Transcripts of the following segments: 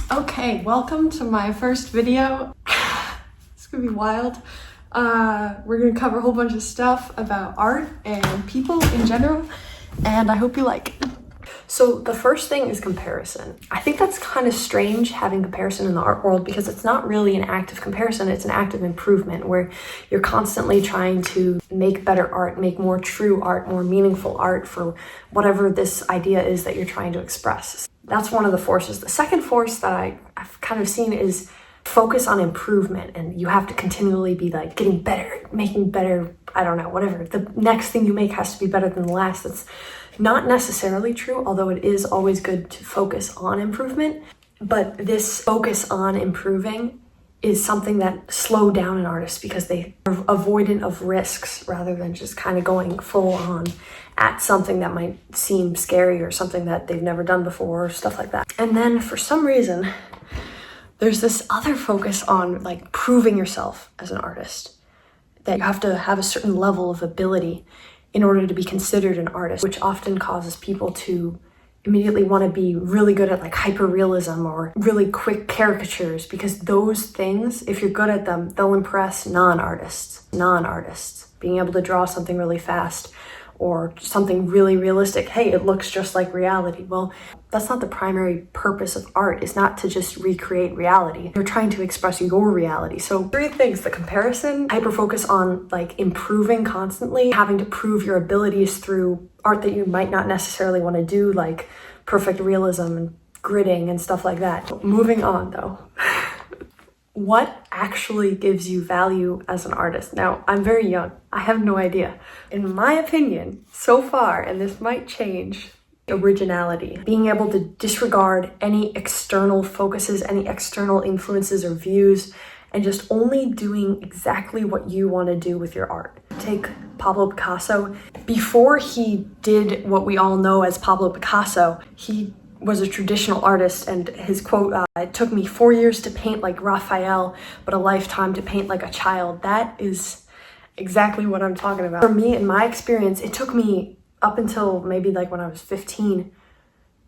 Okay, welcome to my first video. It's gonna be wild. We're gonna cover a whole bunch of stuff about art and people in general, and I hope you like it. So the first thing is comparison. I think that's kind of strange having comparison in the art world because it's not really an act of comparison, it's an act of improvement where you're constantly trying to make better art, make more true art, more meaningful art for whatever this idea is that you're trying to express. That's one of the forces. The second force that I've kind of seen is focus on improvement, and you have to continually be like getting better, making better, I don't know, whatever. The next thing you make has to be better than the last. That's not necessarily true, although it is always good to focus on improvement. But this focus on improving is something that slowed down an artist because they are avoidant of risks rather than just kind of going full on at something that might seem scary or something that they've never done before or stuff like that. And then for some reason, there's this other focus on like proving yourself as an artist, that you have to have a certain level of ability in order to be considered an artist, which often causes people to immediately want to be really good at like hyperrealism or really quick caricatures, because those things, if you're good at them, they'll impress non-artists. Being able to draw something really fast or something really realistic. Hey, it looks just like reality. Well, that's not the primary purpose of art. It's not to just recreate reality. You're trying to express your reality. So 3 things: the comparison, hyper focus on like improving constantly, having to prove your abilities through art that you might not necessarily want to do, like perfect realism and gridding and stuff like that. Moving on though. What actually gives you value as an artist? Now, I'm very young. I have no idea. In my opinion, so far, and this might change, originality. Being able to disregard any external focuses, any external influences or views, and just only doing exactly what you want to do with your art. Take Pablo Picasso. Before he did what we all know as Pablo Picasso, he was a traditional artist, and his quote, it took me 4 years to paint like Raphael, but a lifetime to paint like a child. That is exactly what I'm talking about. For me, in my experience, it took me up until maybe like when I was 15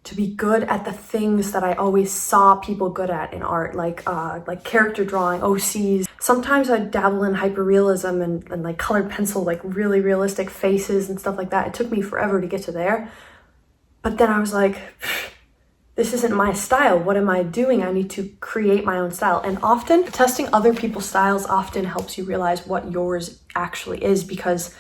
to be good at the things that I always saw people good at in art, like character drawing, OCs. Sometimes I'd dabble in hyperrealism and like colored pencil, like really realistic faces and stuff like that. It took me forever to get to there. But then I was like, this isn't my style. What am I doing? I need to create my own style. And often testing other people's styles often helps you realize what yours actually is, because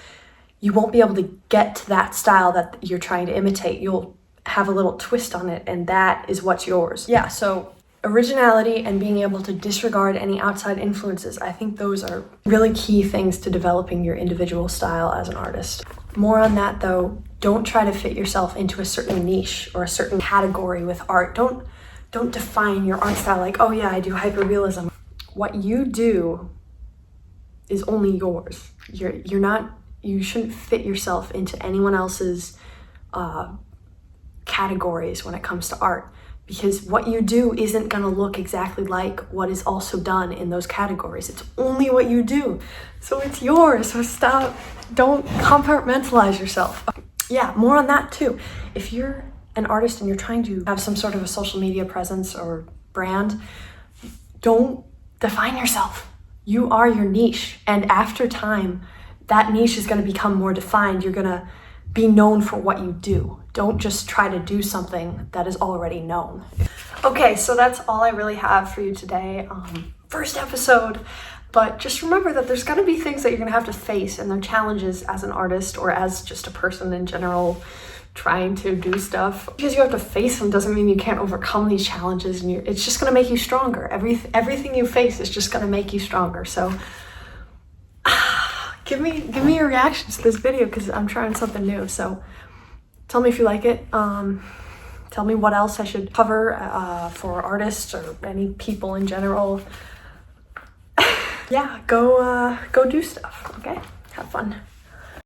you won't be able to get to that style that you're trying to imitate. You'll have a little twist on it, and that is what's yours. Yeah, so originality and being able to disregard any outside influences. I think those are really key things to developing your individual style as an artist. More on that though, don't try to fit yourself into a certain niche or a certain category with art. Don't define your art style like, oh yeah, I do hyperrealism. What you do is only yours. You shouldn't fit yourself into anyone else's categories when it comes to art, because what you do isn't gonna look exactly like what is also done in those categories. It's only what you do, so it's yours. So stop, don't compartmentalize yourself. Yeah, more on that too. If you're an artist and you're trying to have some sort of a social media presence or brand, don't define yourself. You are your niche, and after time, that niche is gonna become more defined. You're gonna be known for what you do. Don't just try to do something that is already known. Okay, so that's all I really have for you today. First episode, but just remember that there's gonna be things that you're gonna have to face, and they're challenges as an artist or as just a person in general trying to do stuff. Because you have to face them doesn't mean you can't overcome these challenges, and it's just gonna make you stronger. Everything you face is just gonna make you stronger. So give me your reactions to this video, because I'm trying something new. So tell me if you like it. Tell me what else I should cover for artists or any people in general. Yeah, go do stuff, okay? Have fun.